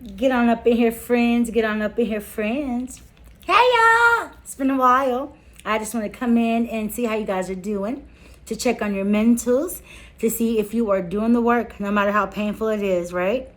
Get on up in here, friends. Get on up in here, friends. Hey, y'all. It's been a while. I just want to come in and see how you guys are doing, to check on your mentals, to see if you are doing the work, no matter how painful it is, right?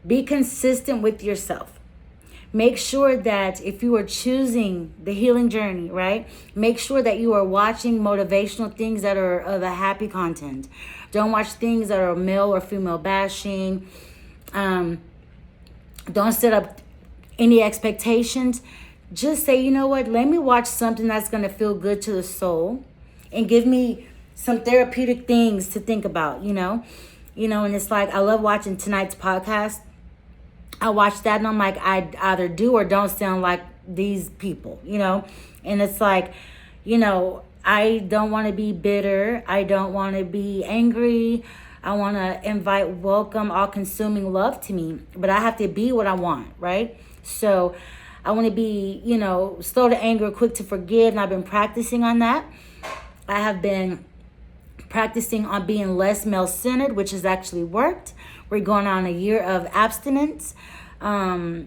Be consistent with yourself. Make sure that if you are choosing the healing journey, right? Make sure that you are watching motivational things that are of a happy content. Don't watch things that are male or female bashing. Don't set up any expectations. Just say, you know what? Let me watch something that's going to feel good to the soul and give me some therapeutic things to think about, and it's like, I love watching tonight's podcast. I watch that and I'm like, I either do or don't sound like these people, and it's like, I don't want to be bitter. I don't want to be angry. I want to invite welcome, all-consuming love to me. But I have to be what I want, right? So I want to be, slow to anger, quick to forgive. And I've been practicing on that. I have been practicing on being less male-centered, which has actually worked. We're going on a year of abstinence. I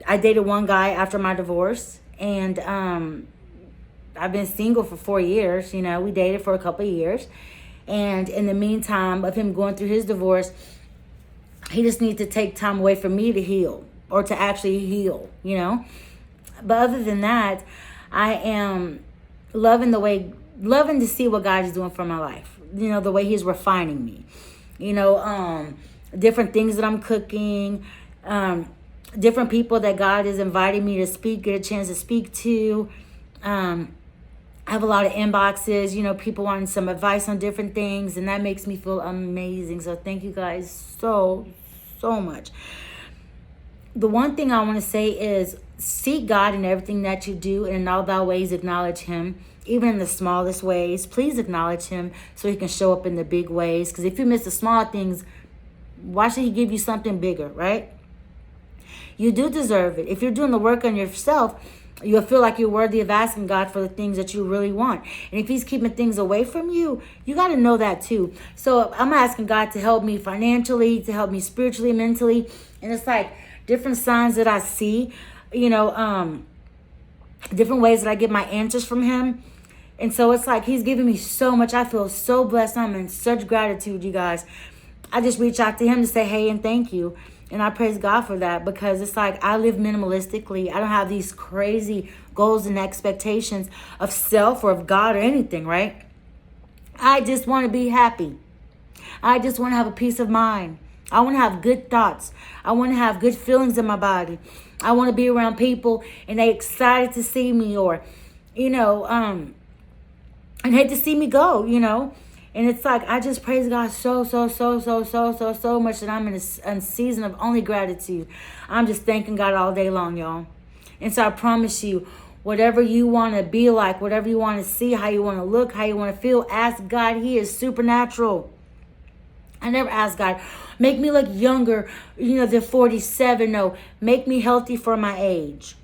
dated one guy after my divorce. And I've been single for 4 years. We dated for a couple of years. And in the meantime of him going through his divorce, he just needs to take time away from me to heal, or to actually heal, But other than that, I am loving to see what God is doing for my life. The way he's refining me, different things that I'm cooking, different people that God is inviting me to get a chance to speak to. I have a lot of inboxes, people wanting some advice on different things, and that makes me feel amazing. So thank you guys so much. The one thing I want to say is seek God in everything that you do, and in all thy ways acknowledge him, even in the smallest ways. Please acknowledge him so he can show up in the big ways, because if you miss the small things, why should he give you something bigger, right? You do deserve it. If you're doing the work on yourself, you'll feel like you're worthy of asking God for the things that you really want. And if he's keeping things away from you, you got to know that too. So I'm asking God to help me financially, to help me spiritually, mentally. And it's like different signs that I see, different ways that I get my answers from him. And so it's like he's giving me so much. I feel so blessed. I'm in such gratitude, you guys. I just reach out to him to say hey and thank you. And I praise God for that, because it's like I live minimalistically. I don't have these crazy goals and expectations of self or of God or anything, right? I just want to be happy. I just want to have a peace of mind. I want to have good thoughts. I want to have good feelings in my body. I want to be around people and they excited to see me, or, and hate to see me go, And it's like, I just praise God so much that I'm in a season of only gratitude. I'm just thanking God all day long, y'all. And so I promise you, whatever you want to be like, whatever you want to see, how you want to look, how you want to feel, ask God. He is supernatural. I never ask God, make me look younger, than 47. No, make me healthy for my age.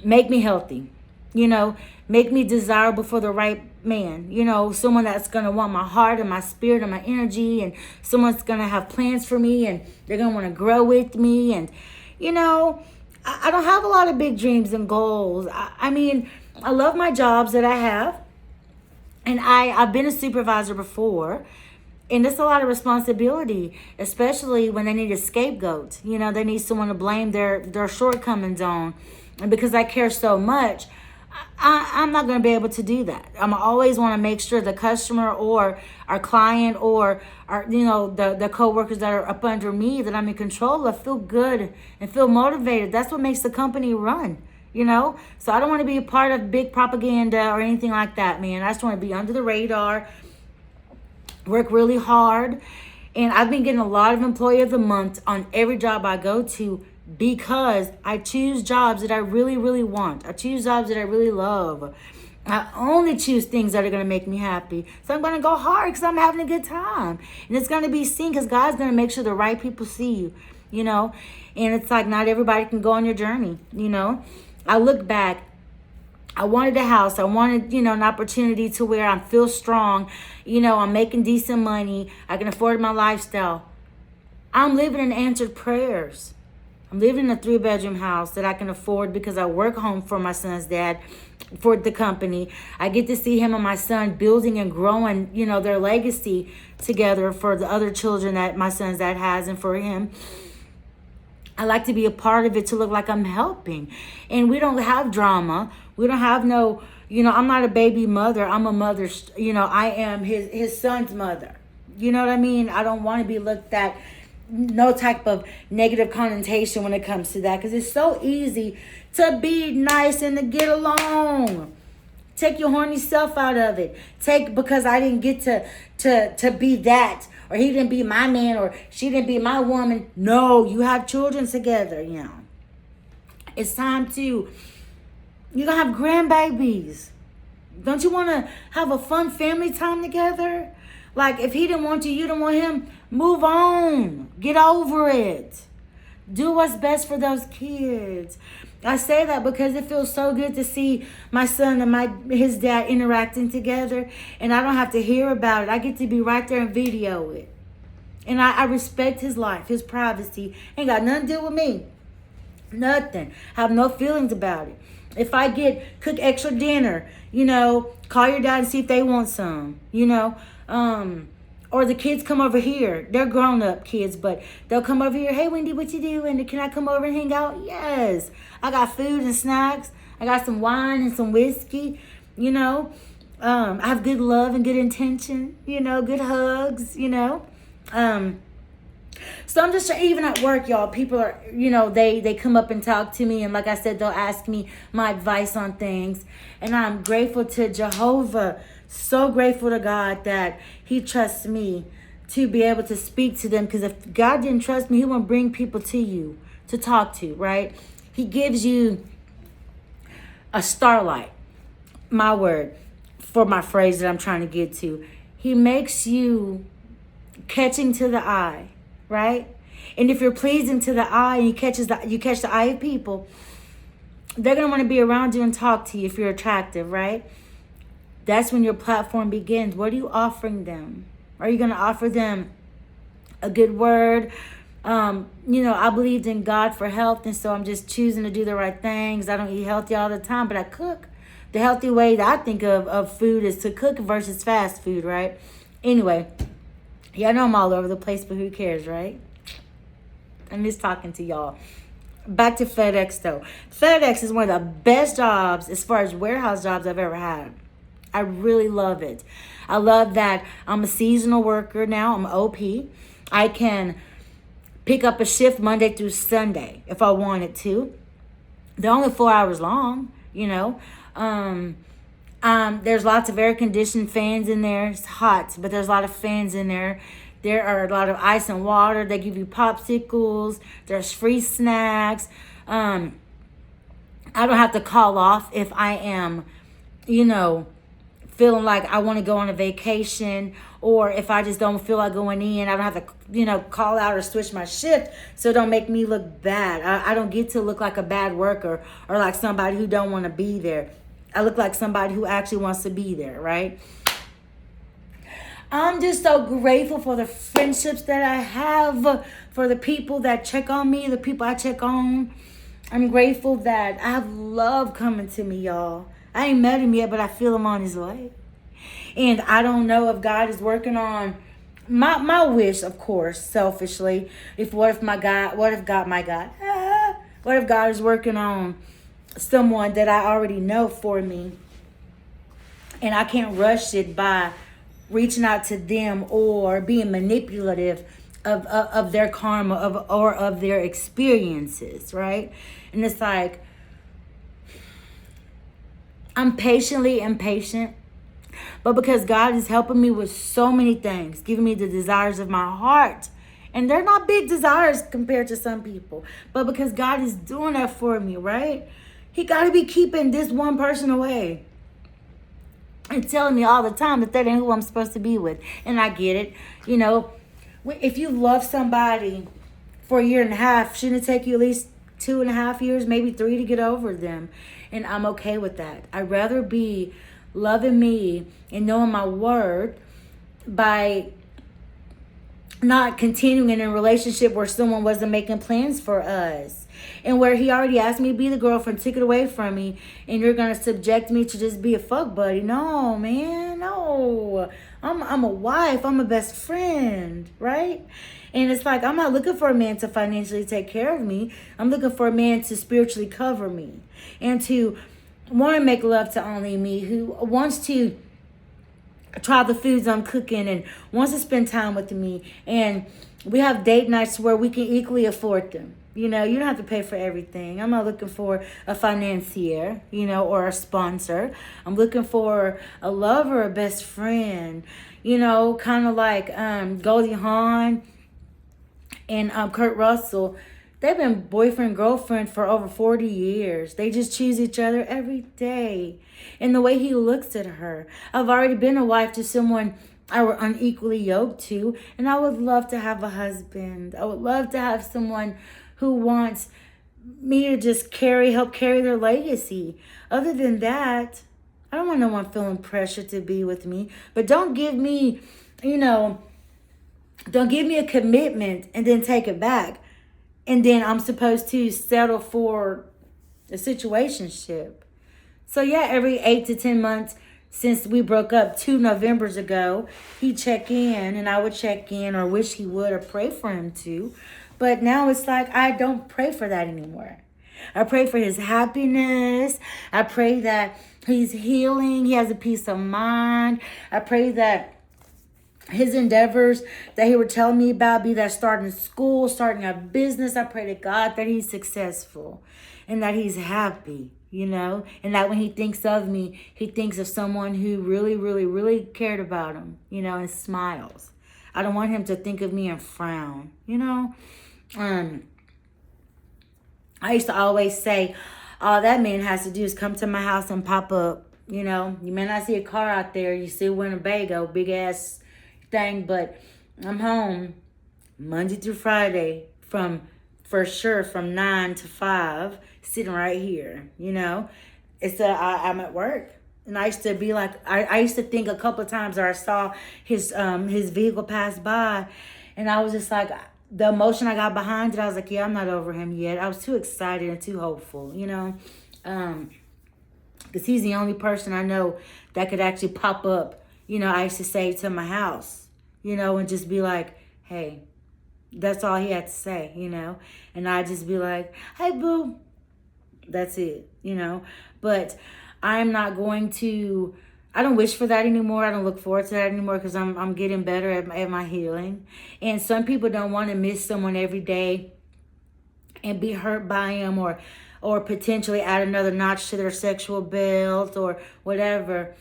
Make me healthy. Make me desirable for the right man, someone that's going to want my heart and my spirit and my energy, and someone's going to have plans for me, and they're going to want to grow with me. And, I don't have a lot of big dreams and goals. I mean, I love my jobs that I have, and I've been a supervisor before, and it's a lot of responsibility, especially when they need a scapegoat. They need someone to blame their shortcomings on. And because I care so much, I'm not going to be able to do that. I'm always want to make sure the customer or our client or our, the coworkers that are up under me, that I'm in control of, feel good and feel motivated. That's what makes the company run, So I don't want to be a part of big propaganda or anything like that, man. I just want to be under the radar, work really hard. And I've been getting a lot of Employee of the Month on every job I go to, because I choose jobs that I really, really want. I choose jobs that I really love. I only choose things that are going to make me happy. So I'm going to go hard because I'm having a good time. And it's going to be seen because God's going to make sure the right people see you, And it's like not everybody can go on your journey, I look back. I wanted a house. I wanted, an opportunity to where I feel strong. I'm making decent money. I can afford my lifestyle. I'm living in answered prayers. I'm living in a 3-bedroom house that I can afford because I work home for my son's dad, for the company. I get to see him and my son building and growing, their legacy together for the other children that my son's dad has and for him. I like to be a part of it to look like I'm helping. And we don't have drama. We don't have no, I'm not a baby mother. I'm a mother, I am his son's mother. You know what I mean? I don't want to be looked at no type of negative connotation when it comes to that, because it's so easy to be nice and to get along. Take your horny self out of it. Because I didn't get to be that, or he didn't be my man, or she didn't be my woman. No, you have children together, It's time you're gonna have grandbabies. Don't you want to have a fun family time together? Like, if he didn't want you didn't want him, move on. Get over it. Do what's best for those kids. I say that because it feels so good to see my son and his dad interacting together, and I don't have to hear about it. I get to be right there and video it. And I respect his life, his privacy. Ain't got nothing to do with me. Nothing. Have no feelings about it. If I cook extra dinner, call your dad and see if they want some, or the kids come over here. They're grown-up kids, but they'll come over here. Hey, Wendy, what you doing? Can I come over and hang out? Yes. I got food and snacks. I got some wine and some whiskey, I have good love and good intention, good hugs, So I'm just, even at work, y'all, people are, they come up and talk to me. And like I said, they'll ask me my advice on things. And I'm grateful to Jehovah, so grateful to God that he trusts me to be able to speak to them. Because if God didn't trust me, he wouldn't bring people to you to talk to, right? He gives you a starlight, my word, for my phrase that I'm trying to get to. He makes you catching to the eye, right? And if you're pleasing to the eye and you catch the eye of people, they're going to want to be around you and talk to you if you're attractive, right? That's when your platform begins. What are you offering them? Are you going to offer them a good word? I believed in God for health, and so I'm just choosing to do the right things. I don't eat healthy all the time, but I cook. The healthy way that I think of food is to cook versus fast food, right? Anyway, I know I'm all over the place, but who cares, right? I'm just talking to y'all. Back to FedEx, though. FedEx is one of the best jobs as far as warehouse jobs I've ever had. I really love it. I love that I'm a seasonal worker now. I'm OP. I can pick up a shift Monday through Sunday if I wanted to. They're only 4 hours long, There's lots of air-conditioned fans in there. It's hot, but there's a lot of fans in there. There are a lot of ice and water. They give you popsicles. There's free snacks. I don't have to call off if I am, feeling like I want to go on a vacation, or if I just don't feel like going in. I don't have to, call out or switch my shift, so it don't make me look bad. I don't get to look like a bad worker or like somebody who don't want to be there. I look like somebody who actually wants to be there, right? I'm just so grateful for the friendships that I have, for the people that check on me, the people I check on. I'm grateful that I have love coming to me, y'all. I ain't met him yet, but I feel him on his way. And I don't know if God is working on my wish, of course, selfishly. What if God is working on someone that I already know for me, and I can't rush it by reaching out to them or being manipulative of their karma or of their experiences, right? And it's like, I'm patiently impatient, but because God is helping me with so many things, giving me the desires of my heart, and they're not big desires compared to some people, but because God is doing that for me, right? He got to be keeping this one person away and telling me all the time that ain't who I'm supposed to be with. And I get it. If you love somebody for a year and a half, shouldn't it take you at least 2.5 years, maybe 3 to get over them? And I'm okay with that. I'd rather be loving me and knowing my word by not continuing in a relationship where someone wasn't making plans for us, and where he already asked me to be the girlfriend, took it away from me, and you're gonna subject me to just be a fuck buddy. No, man, no. I'm a wife. I'm a best friend, right? And it's like, I'm not looking for a man to financially take care of me. I'm looking for a man to spiritually cover me and to want to make love to only me, who wants to try the foods I'm cooking and wants to spend time with me. And we have date nights where we can equally afford them. You know, you don't have to pay for everything. I'm not looking for a financier, you know, or a sponsor. I'm looking for a lover, a best friend, you know, kind of like Goldie Hawn and Kurt Russell. They've been boyfriend, girlfriend for over 40 years. They just choose each other every day. And the way he looks at her. I've already been a wife to someone I were unequally yoked to. And I would love to have a husband. I would love to have someone who wants me to just help carry their legacy. Other than that, I don't want no one feeling pressure to be with me. But don't give me, don't give me a commitment and then take it back. And then I'm supposed to settle for a situationship. So yeah, every 8 to 10 months since we broke up 2 Novembers ago, he'd check in and I would check in, or wish he would, or pray for him to. But now it's like, I don't pray for that anymore. I pray for his happiness. I pray that he's healing. He has a peace of mind. I pray that his endeavors that he would tell me about, be that starting school, starting a business, I pray to God that he's successful and that he's happy, and that when he thinks of me, he thinks of someone who really, really, really cared about him, and smiles. I don't want him to think of me and frown, I used to always say, all that man has to do is come to my house and pop up. You may not see a car out there. You see a Winnebago, big ass thing, but I'm home Monday through Friday for sure from 9 to 5, sitting right here. It's I'm at work. And I used to be like, I used to think a couple of times that I saw his vehicle pass by, and I was just like, the emotion I got behind it, I was like, yeah, I'm not over him yet. I was too excited and too hopeful, because he's the only person I know that could actually pop up, I used to say, to my house, and just be like, hey, that's all he had to say, and I'd just be like, hey, boo, that's it, but I'm not going to, I don't wish for that anymore. I don't look forward to that anymore, because I'm getting better at my healing. And some people don't want to miss someone every day and be hurt by him, or potentially add another notch to their sexual belt or whatever.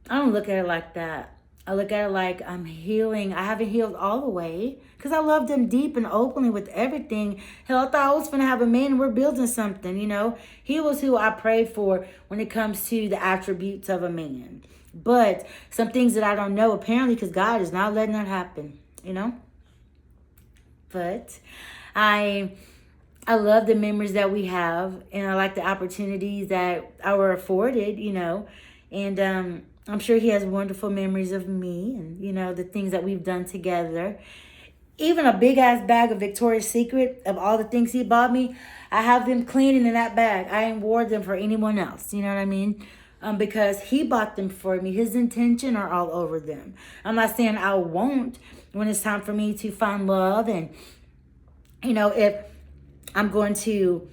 I don't look at it like that. I look at it like I'm healing. I haven't healed all the way, because I loved him deep and openly with everything. Hell, I thought I was going to have a man and we're building something, He was who I prayed for when it comes to the attributes of a man. But some things that I don't know, apparently, because God is not letting that happen, But I love the memories that we have, and I like the opportunities that I were afforded, And I'm sure he has wonderful memories of me and, the things that we've done together. Even a big-ass bag of Victoria's Secret of all the things he bought me, I have them cleaning in that bag. I ain't wore them for anyone else, you know what I mean? Because he bought them for me. His intention are all over them. I'm not saying I won't when it's time for me to find love. And, if I'm going to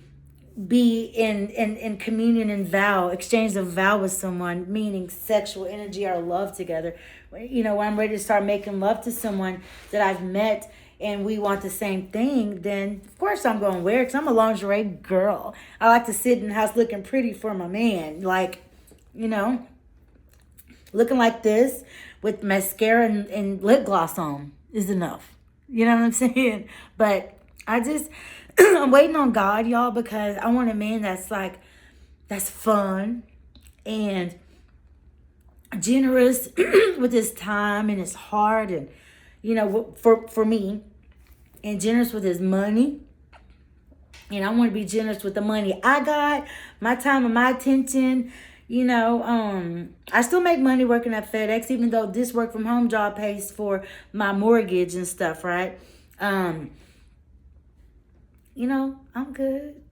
be in communion and exchange of vow with someone, meaning sexual energy or love together. When I'm ready to start making love to someone that I've met and we want the same thing, then of course I'm going to wear it, because I'm a lingerie girl. I like to sit in the house looking pretty for my man. Like, looking like this with mascara and lip gloss on is enough. You know what I'm saying? But I'm waiting on God, y'all, because I want a man that's fun and generous with his time and his heart, and, for me, and generous with his money. And I want to be generous with the money I got, my time and my attention, You know, I still make money working at FedEx, even though this work from home job pays for my mortgage and stuff, right? You know, I'm good.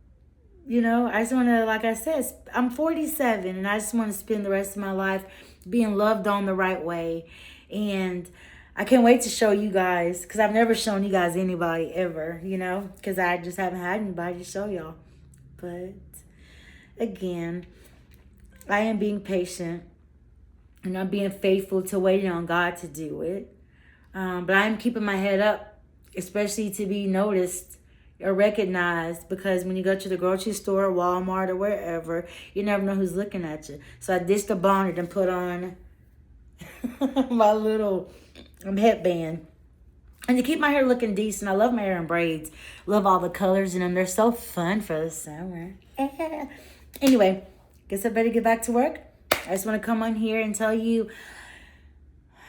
You know, I just want to, like I said, I'm 47 and I just want to spend the rest of my life being loved on the right way. And I can't wait to show you guys, because I've never shown you guys anybody ever, you know, because I just haven't had anybody to show y'all. But again, I am being patient and I'm being faithful to waiting on God to do it. But I am keeping my head up, especially to be noticed or recognized, because when you go to the grocery store, Walmart, or wherever, you never know who's looking at you. So I ditched the bonnet and put on my little headband. And to keep my hair looking decent, I love my hair in braids. Love all the colors in them. They're so fun for the summer. Anyway, guess I better get back to work. I just want to come on here and tell you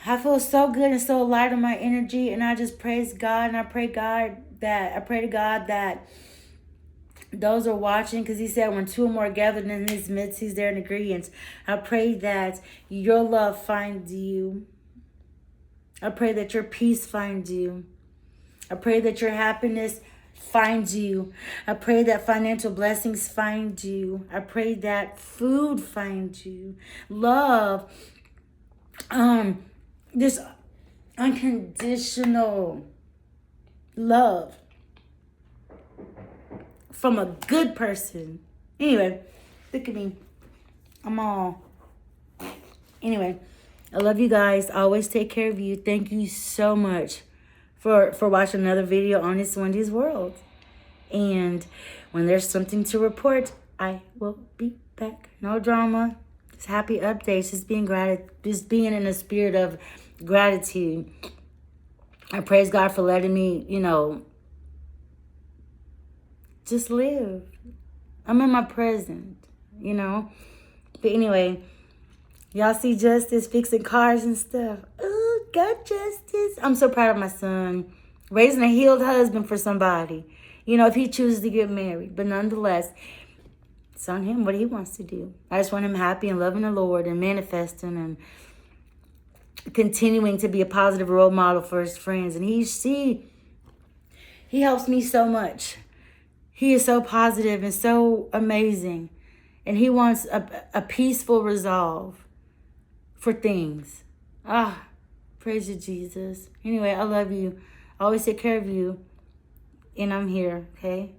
I feel so good and so light on my energy, and I just praise God, and I pray to God that those are watching, because he said when two or more gathered in his midst, he's there in agreement. I pray that your love finds you. I pray that your peace finds you. I pray that your happiness finds you. I pray that financial blessings find you. I pray that food finds you. Love. This unconditional love from a good person. Anyway, look at me. I'm all. Anyway, I love you guys. I always take care of you. Thank you so much for watching another video on this Wendy's World. And when there's something to report, I will be back. No drama. Just happy updates. Just being in a spirit of gratitude. I praise God for letting me, you know, just live. I'm in my present, you know. But anyway, y'all see Justice fixing cars and stuff. Oh, go Justice. I'm so proud of my son. Raising a healed husband for somebody. You know, if he chooses to get married. But nonetheless, it's on him what he wants to do. I just want him happy and loving the Lord and manifesting and continuing to be a positive role model for his friends. And he helps me so much. He is so positive and so amazing. And he wants a peaceful resolve for things. Praise you, Jesus. Anyway, I love you. I always take care of you. And I'm here, okay?